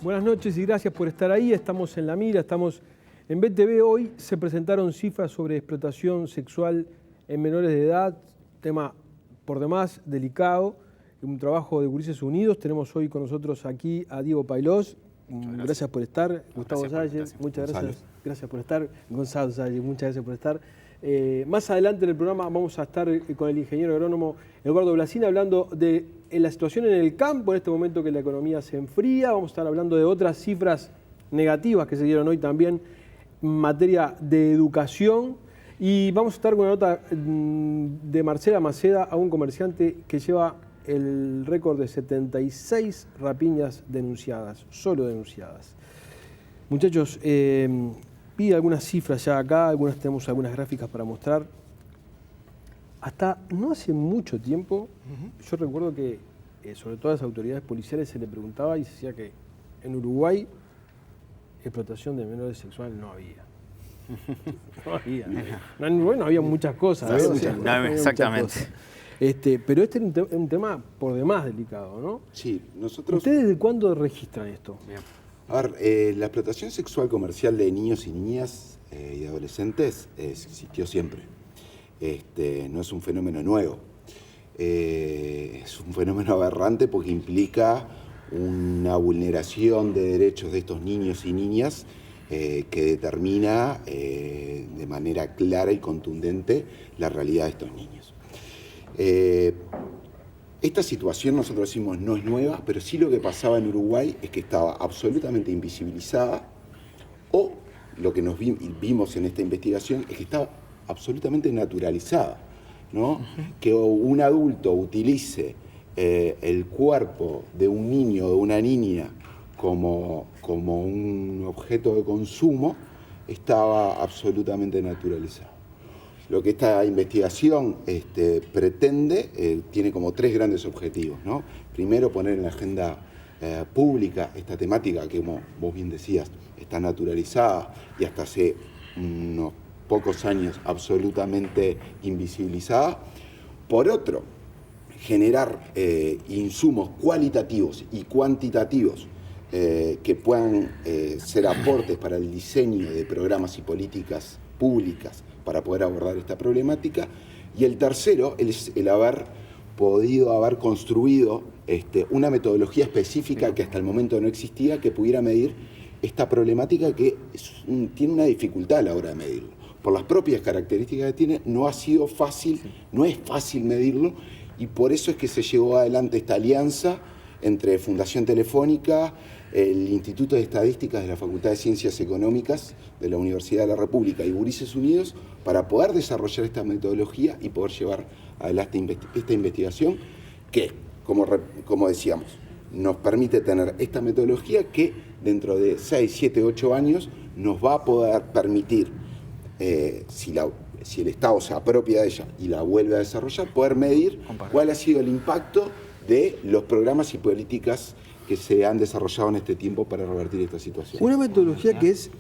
Buenas noches y gracias por estar ahí. Estamos en La Mira, estamos en BTV. Hoy se presentaron cifras sobre explotación sexual en menores de edad, tema por demás delicado, un trabajo de Gurises Unidos. Tenemos hoy con nosotros aquí a Diego Pailós. Gracias por estar. Gustavo Salles, muchas gracias. Gracias por estar. Gonzalo Salles, muchas gracias por estar. Más adelante en el programa vamos a estar con el ingeniero agrónomo Eduardo Blasina hablando de la situación en el campo, en este momento que la economía se enfría. Vamos a estar hablando de otras cifras negativas que se dieron hoy también en materia de educación. Y vamos a estar con una nota de Marcela Maceda, a un comerciante que lleva el récord de 76 rapiñas denunciadas, solo denunciadas. Muchachos, vi algunas cifras ya acá, tenemos algunas gráficas para mostrar. Hasta no hace mucho tiempo, yo recuerdo que sobre todo a las autoridades policiales se le preguntaba y se decía que en Uruguay explotación de menores sexual no había. No había. En Uruguay no había muchas cosas. Exactamente. Pero este es un tema por demás delicado, ¿no? Sí, nosotros... ¿Ustedes desde cuándo registran esto? Bien. A ver, la explotación sexual comercial de niños y niñas y adolescentes existió siempre. No es un fenómeno nuevo. Es un fenómeno aberrante porque implica una vulneración de derechos de estos niños y niñas que determina de manera clara y contundente la realidad de estos niños. Esta situación, nosotros decimos, no es nueva, pero sí lo que pasaba en Uruguay es que estaba absolutamente invisibilizada, o lo que nos vimos en esta investigación es que estaba absolutamente naturalizada, ¿no? Que un adulto utilice el cuerpo de un niño o de una niña como un objeto de consumo estaba absolutamente naturalizado. Lo que esta investigación pretende, tiene como tres grandes objetivos, ¿no? Primero, poner en la agenda pública esta temática que, como vos bien decías, está naturalizada y hasta hace unos pocos años absolutamente invisibilizada. Por otro, generar insumos cualitativos y cuantitativos que puedan ser aportes para el diseño de programas y políticas públicas para poder abordar esta problemática. Y el tercero es el haber construido una metodología específica que hasta el momento no existía, que pudiera medir esta problemática que tiene una dificultad a la hora de medirlo. Por las propias características que tiene, no ha sido fácil, no es fácil medirlo, y por eso es que se llevó adelante esta alianza entre Fundación Telefónica, el Instituto de Estadísticas de la Facultad de Ciencias Económicas de la Universidad de la República y Gurises Unidos, para poder desarrollar esta metodología y poder llevar adelante esta investigación que, como decíamos, nos permite tener esta metodología que dentro de 6, 7, 8 años nos va a poder permitir, si el Estado se apropia de ella y la vuelve a desarrollar, poder medir cuál ha sido el impacto de los programas y políticas que se han desarrollado en este tiempo para revertir esta situación. Una metodología que es,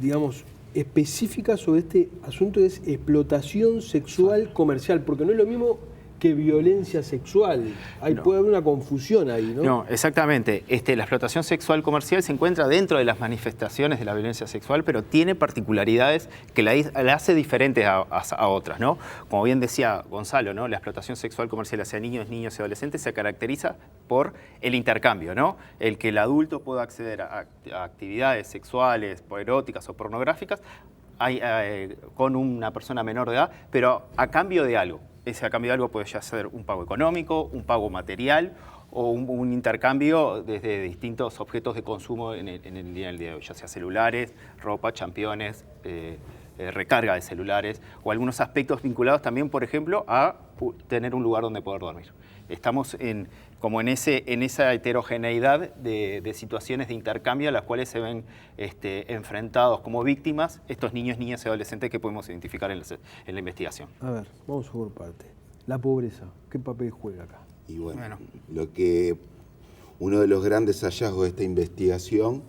digamos, específica sobre este asunto es explotación sexual comercial, porque no es lo mismo que violencia sexual. Puede haber una confusión ahí, ¿no? No, exactamente. La explotación sexual comercial se encuentra dentro de las manifestaciones de la violencia sexual, pero tiene particularidades que la hace diferente a otras, ¿no? Como bien decía Gonzalo, ¿no? La explotación sexual comercial hacia niños y adolescentes se caracteriza por el intercambio, ¿no? El que el adulto pueda acceder a actividades sexuales, eróticas o pornográficas con una persona menor de edad, pero a cambio de algo. Ese a cambio de algo puede ya ser un pago económico, un pago material o un intercambio desde distintos objetos de consumo en el día de hoy, ya sea celulares, ropa, championes, recarga de celulares o algunos aspectos vinculados también, por ejemplo, a tener un lugar donde poder dormir. Estamos en esa heterogeneidad de situaciones de intercambio a las cuales se ven enfrentados como víctimas estos niños, niñas y adolescentes que podemos identificar en la investigación. A ver, vamos por parte. La pobreza, ¿qué papel juega acá? Y bueno, uno de los grandes hallazgos de esta investigación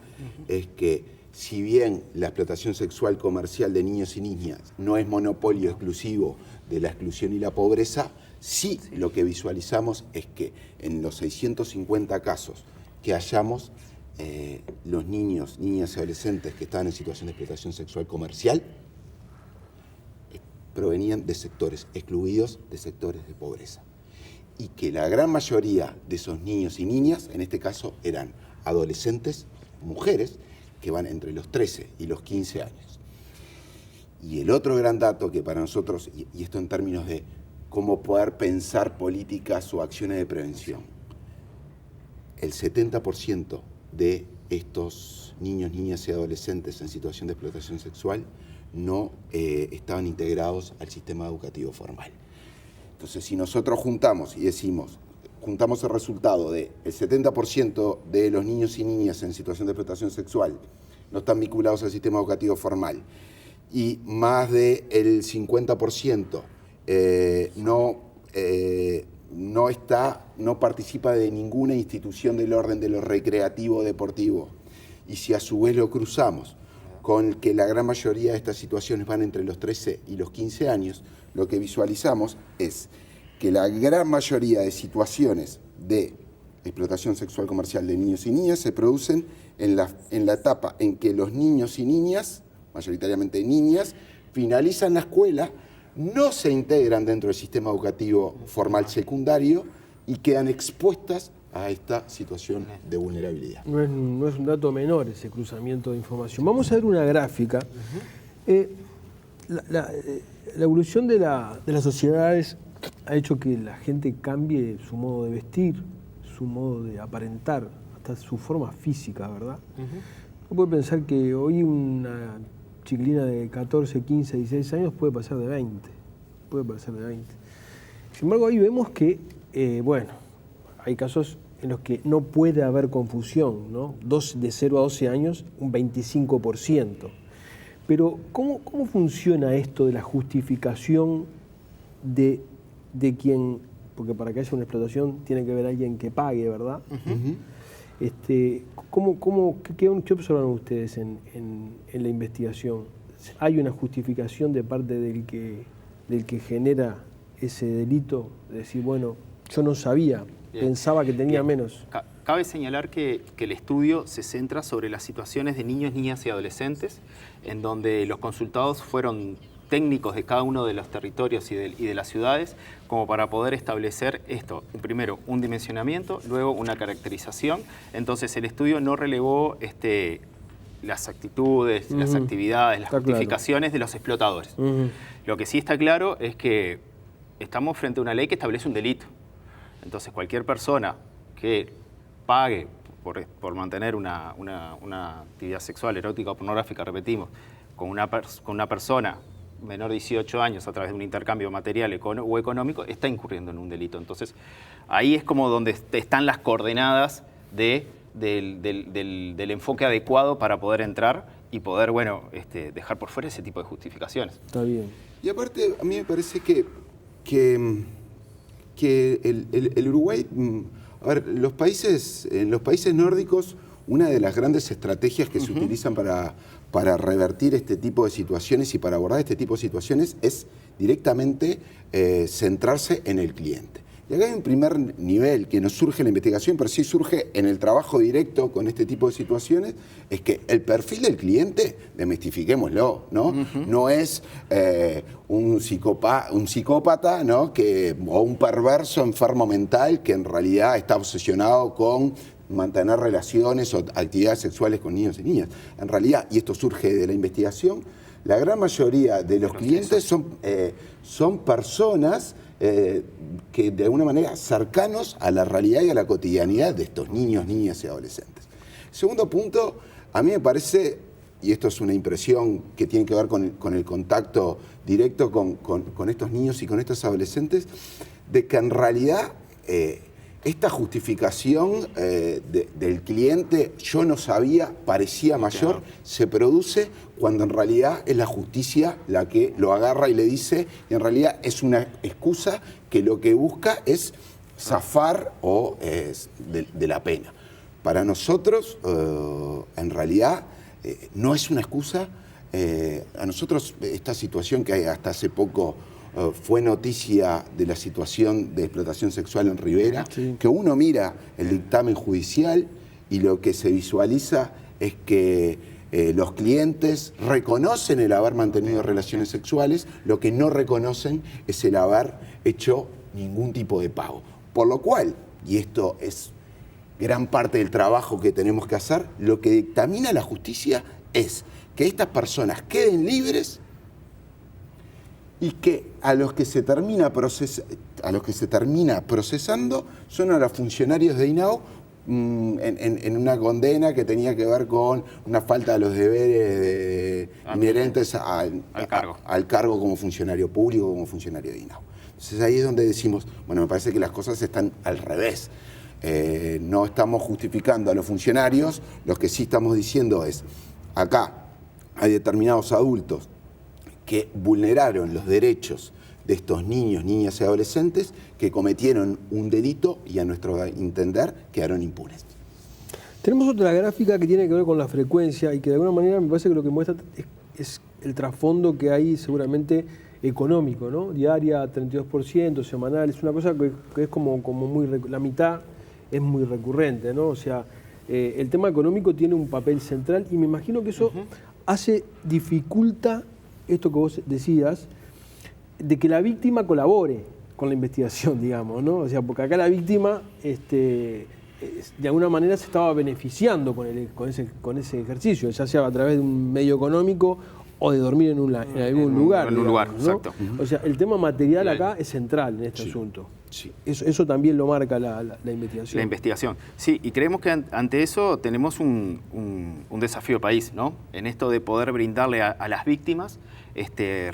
es que si bien la explotación sexual comercial de niños y niñas no es monopolio exclusivo de la exclusión y la pobreza, sí lo que visualizamos es que en los 650 casos que hallamos, los niños, niñas y adolescentes que estaban en situación de explotación sexual comercial provenían de sectores excluidos, de sectores de pobreza. Y que la gran mayoría de esos niños y niñas, en este caso, eran adolescentes, mujeres, que van entre los 13 y los 15 años. Y el otro gran dato que para nosotros, y esto en términos de cómo poder pensar políticas o acciones de prevención, el 70% de estos niños, niñas y adolescentes en situación de explotación sexual no estaban integrados al sistema educativo formal. Entonces, si nosotros juntamos y decimos, juntamos el resultado de el 70% de los niños y niñas en situación de explotación sexual no están vinculados al sistema educativo formal y más del 50% no participa de ninguna institución del orden de lo recreativo o deportivo, y si a su vez lo cruzamos con que la gran mayoría de estas situaciones van entre los 13 y los 15 años, lo que visualizamos es que la gran mayoría de situaciones de explotación sexual comercial de niños y niñas se producen en la etapa en que los niños y niñas, mayoritariamente niñas, finalizan la escuela, no se integran dentro del sistema educativo formal secundario y quedan expuestas a esta situación de vulnerabilidad. No es un dato menor ese cruzamiento de información. Vamos a ver una gráfica. La evolución de las sociedades ha hecho que la gente cambie su modo de vestir, su modo de aparentar, hasta su forma física, ¿verdad? Uno puede pensar que hoy una chiquilina de 14, 15, 16 años puede pasar de 20. Sin embargo, hoy vemos que, hay casos en los que no puede haber confusión, ¿no? De 0 a 12 años, un 25%. Pero, ¿cómo funciona esto de la justificación de quien, porque para que haya una explotación tiene que haber alguien que pague, ¿verdad? ¿Qué observan ustedes en la investigación? ¿Hay una justificación de parte del que genera ese delito? De decir, bueno, yo no sabía, pensaba que tenía menos. Cabe señalar que el estudio se centra sobre las situaciones de niños, niñas y adolescentes, en donde los consultados fueron técnicos de cada uno de los territorios y de las ciudades, como para poder establecer esto. Primero, un dimensionamiento, luego una caracterización. Entonces, el estudio no relevó las actitudes, las actividades, las justificaciones de los explotadores. Lo que sí está claro es que estamos frente a una ley que establece un delito. Entonces, cualquier persona que pague por mantener una actividad sexual, erótica o pornográfica, repetimos, con una persona menor de 18 años a través de un intercambio material o económico, está incurriendo en un delito. Entonces, ahí es como donde están las coordenadas del enfoque adecuado para poder entrar y poder, dejar por fuera ese tipo de justificaciones. Está bien. Y aparte, a mí me parece que el Uruguay, en los países nórdicos, una de las grandes estrategias que se utilizan para revertir este tipo de situaciones y para abordar este tipo de situaciones es directamente centrarse en el cliente. Y acá hay un primer nivel que no surge en la investigación, pero sí surge en el trabajo directo con este tipo de situaciones, es que el perfil del cliente, desmistifiquémoslo, ¿no? No es un psicópata, ¿no? O un perverso enfermo mental que en realidad está obsesionado con mantener relaciones o actividades sexuales con niños y niñas. En realidad, y esto surge de la investigación, la gran mayoría de los clientes son personas que de alguna manera cercanos a la realidad y a la cotidianidad de estos niños, niñas y adolescentes. Segundo punto, a mí me parece, y esto es una impresión que tiene que ver con el contacto directo con estos niños y con estos adolescentes, de que en realidad esta justificación del cliente, yo no sabía, parecía mayor, se produce cuando en realidad es la justicia la que lo agarra y le dice, y en realidad es una excusa que lo que busca es zafar de la pena. Para nosotros, en realidad, no es una excusa. A nosotros, esta situación que hasta hace poco fue noticia de la situación de explotación sexual en Rivera, que uno mira el dictamen judicial y lo que se visualiza es que los clientes reconocen el haber mantenido relaciones sexuales, lo que no reconocen es el haber hecho ningún tipo de pago. Por lo cual, y esto es gran parte del trabajo que tenemos que hacer, lo que dictamina la justicia es que estas personas queden libres y que a los que se termina procesando son a los funcionarios de INAO en una condena que tenía que ver con una falta de los deberes inherentes al cargo como funcionario público, como funcionario de INAO. Entonces ahí es donde decimos, bueno, me parece que las cosas están al revés. No estamos justificando a los funcionarios, lo que sí estamos diciendo es, acá hay determinados adultos que vulneraron los derechos de estos niños, niñas y adolescentes que cometieron un delito y a nuestro entender quedaron impunes. Tenemos otra gráfica que tiene que ver con la frecuencia y que de alguna manera me parece que lo que muestra es el trasfondo que hay seguramente económico, ¿no? Diaria 32%, semanal, es una cosa que es como muy, la mitad es muy recurrente, ¿no? O sea, el tema económico tiene un papel central y me imagino que eso dificulta esto que vos decías, de que la víctima colabore con la investigación, digamos, ¿no? O sea, porque acá la víctima de alguna manera se estaba beneficiando con ese ejercicio, ya sea a través de un medio económico o de dormir en algún lugar. En un lugar, ¿no? exacto. O sea, el tema material acá es central en este asunto. Sí. Eso también lo marca la investigación. La investigación, sí, y creemos que ante eso tenemos un desafío país, ¿no? En esto de poder brindarle a las víctimas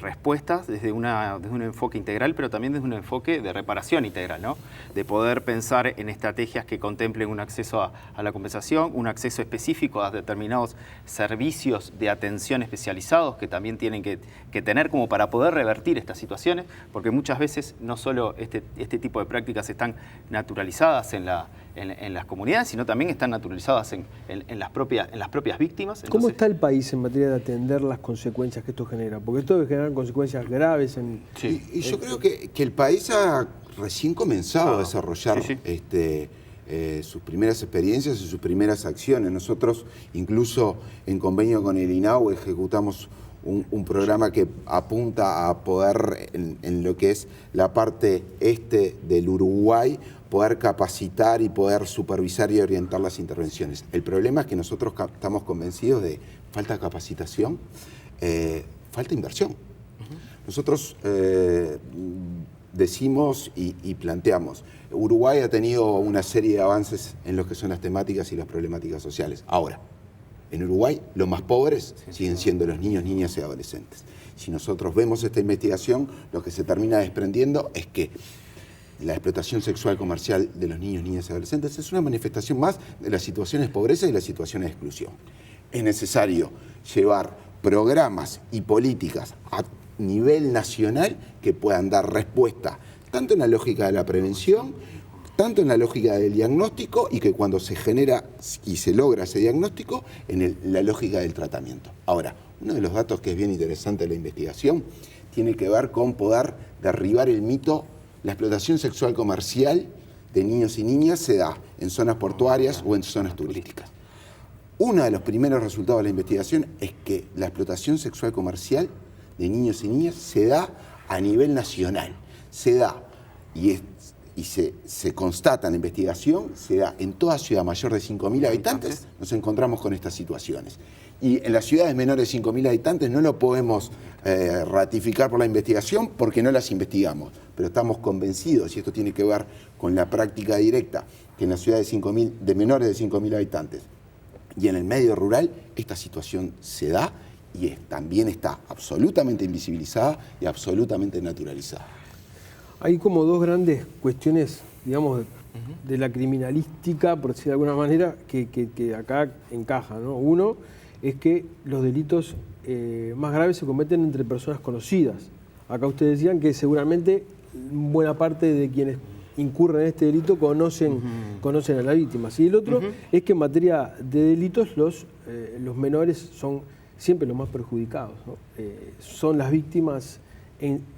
respuestas desde un enfoque integral, pero también desde un enfoque de reparación integral, ¿no? De poder pensar en estrategias que contemplen un acceso a la compensación, un acceso específico a determinados servicios de atención especializados que también tienen que tener como para poder revertir estas situaciones, porque muchas veces no solo este tipo de prácticas están naturalizadas en las comunidades, sino también están naturalizadas en las propias víctimas. Entonces, ¿cómo está el país en materia de atender las consecuencias que esto genera? Porque esto debe generar consecuencias graves. Y yo creo que el país ha recién comenzado a desarrollar sus primeras experiencias y sus primeras acciones. Nosotros, incluso en convenio con el INAO, ejecutamos un programa que apunta a poder, en lo que es la parte este del Uruguay, poder capacitar y poder supervisar y orientar las intervenciones. El problema es que nosotros estamos convencidos de falta de capacitación, falta inversión. Nosotros decimos y planteamos, Uruguay ha tenido una serie de avances en lo que son las temáticas y las problemáticas sociales. Ahora, en Uruguay los más pobres siguen siendo los niños, niñas y adolescentes. Si nosotros vemos esta investigación, lo que se termina desprendiendo es que la explotación sexual comercial de los niños, niñas y adolescentes es una manifestación más de las situaciones de pobreza y las situaciones de exclusión. Es necesario llevar programas y políticas a nivel nacional que puedan dar respuesta tanto en la lógica de la prevención, tanto en la lógica del diagnóstico y que cuando se genera y se logra ese diagnóstico, en la lógica del tratamiento. Ahora, uno de los datos que es bien interesante de la investigación tiene que ver con poder derribar el mito. La explotación sexual comercial de niños y niñas se da en zonas portuarias o en zonas turísticas. Uno de los primeros resultados de la investigación es que la explotación sexual comercial de niños y niñas se da a nivel nacional. Se da y se constata en la investigación, se da en toda ciudad mayor de 5.000 habitantes, nos encontramos con estas situaciones. Y en las ciudades menores de 5.000 habitantes no lo podemos ratificar por la investigación porque no las investigamos, pero estamos convencidos, y esto tiene que ver con la práctica directa, que en las ciudades de menores de 5.000 habitantes y en el medio rural esta situación se da y también está absolutamente invisibilizada y absolutamente naturalizada. Hay como dos grandes cuestiones, digamos, de la criminalística, por decir de alguna manera, que acá encajan, ¿no? Uno es que los delitos más graves se cometen entre personas conocidas. Acá ustedes decían que seguramente buena parte de quienes incurren en este delito conocen a las víctimas. Y el otro es que en materia de delitos los menores son siempre los más perjudicados, ¿no? Son las víctimas,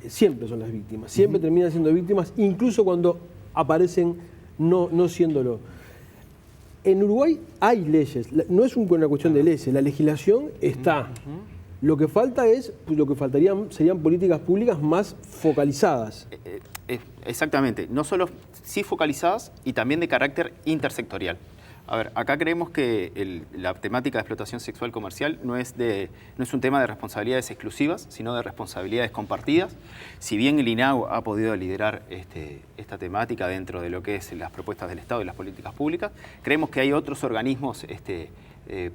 siempre son las víctimas, siempre terminan siendo víctimas, incluso cuando aparecen no siéndolo. En Uruguay hay leyes, no es una cuestión de leyes, la legislación está. Lo que falta serían políticas públicas más focalizadas. Exactamente, no solo sí focalizadas y también de carácter intersectorial. A ver, acá creemos que la temática de explotación sexual comercial no es un tema de responsabilidades exclusivas, sino de responsabilidades compartidas. Si bien el INAU ha podido liderar esta temática dentro de lo que es las propuestas del Estado y las políticas públicas, creemos que hay otros organismos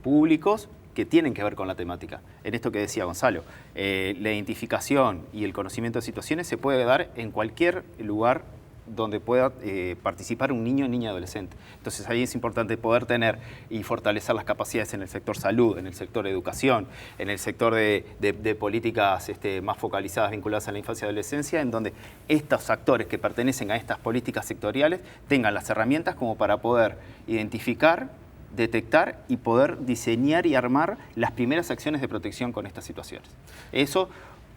públicos que tienen que ver con la temática. En esto que decía Gonzalo, la identificación y el conocimiento de situaciones se puede dar en cualquier lugar donde pueda participar un niño o niña adolescente. Entonces ahí es importante poder tener y fortalecer las capacidades en el sector salud, en el sector educación, en el sector de políticas más focalizadas, vinculadas a la infancia y adolescencia, en donde estos actores que pertenecen a estas políticas sectoriales tengan las herramientas como para poder identificar, detectar y poder diseñar y armar las primeras acciones de protección con estas situaciones. Eso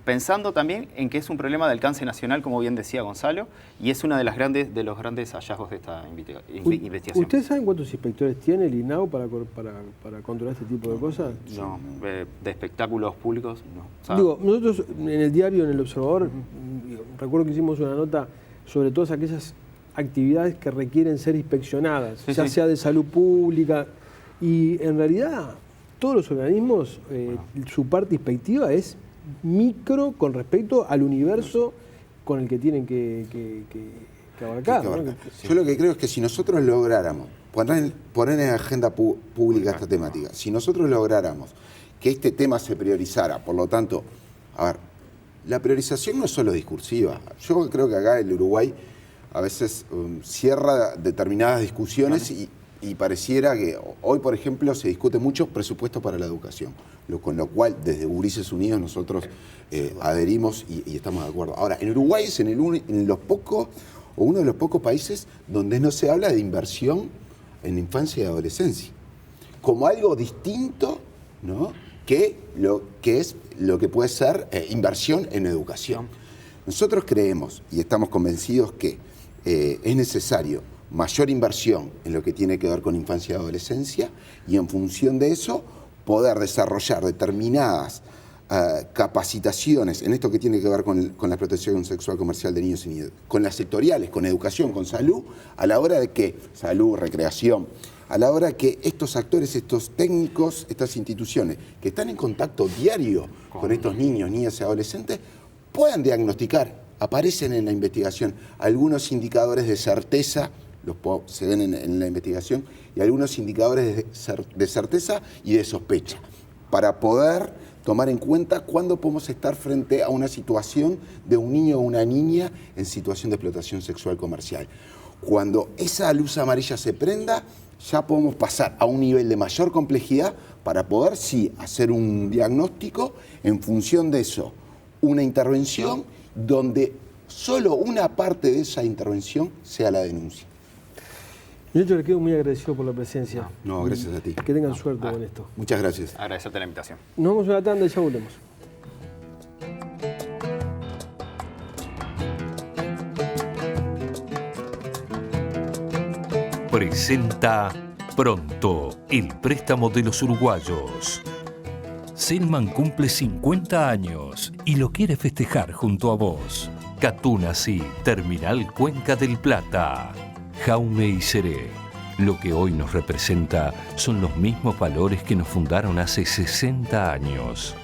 pensando también en que es un problema de alcance nacional, como bien decía Gonzalo, y es uno de los grandes hallazgos de esta investigación. ¿Ustedes saben cuántos inspectores tiene el INAU para controlar este tipo de cosas? No, de espectáculos públicos, no. Digo, nosotros en el diario, en El Observador, recuerdo que hicimos una nota sobre todas aquellas actividades que requieren ser inspeccionadas, ya sea de salud pública, y en realidad todos los organismos, su parte inspectiva es micro con respecto al universo con el que tienen que abarcar. ¿No? Yo lo que creo es que si nosotros lográramos poner en agenda pública esta temática, si nosotros lográramos que este tema se priorizara, por lo tanto, a ver, la priorización no es solo discursiva. Yo creo que acá el Uruguay a veces cierra determinadas discusiones y pareciera que hoy, por ejemplo, se discute mucho presupuesto para la educación, con lo cual desde Gurises Unidos nosotros adherimos y estamos de acuerdo. Ahora, en Uruguay es uno de los pocos países donde no se habla de inversión en infancia y adolescencia, como algo distinto, ¿no?, que lo que puede ser inversión en educación. Nosotros creemos y estamos convencidos que es necesario mayor inversión en lo que tiene que ver con infancia y adolescencia y en función de eso poder desarrollar determinadas capacitaciones en esto que tiene que ver con la explotación sexual comercial de niños y niñas, con las sectoriales, con educación, con salud, a la hora de que, salud, recreación, a la hora que estos actores, estos técnicos, estas instituciones que están en contacto diario con estos niños, niñas y adolescentes, puedan diagnosticar, aparecen en la investigación algunos indicadores de certeza, se ven en la investigación, y algunos indicadores de certeza y de sospecha, para poder tomar en cuenta cuándo podemos estar frente a una situación de un niño o una niña en situación de explotación sexual comercial. Cuando esa luz amarilla se prenda, ya podemos pasar a un nivel de mayor complejidad para poder, sí, hacer un diagnóstico, en función de eso, una intervención donde solo una parte de esa intervención sea la denuncia. Yo le quedo muy agradecido por la presencia. No, gracias a ti. Que tengan suerte con esto. Muchas gracias. Agradecerte la invitación. Nos vamos a una tanda y ya volvemos. Presenta Pronto, el préstamo de los uruguayos. Selman cumple 50 años y lo quiere festejar junto a vos. Catunasi, Terminal Cuenca del Plata. Jaume y Seré. Lo que hoy nos representa son los mismos valores que nos fundaron hace 60 años.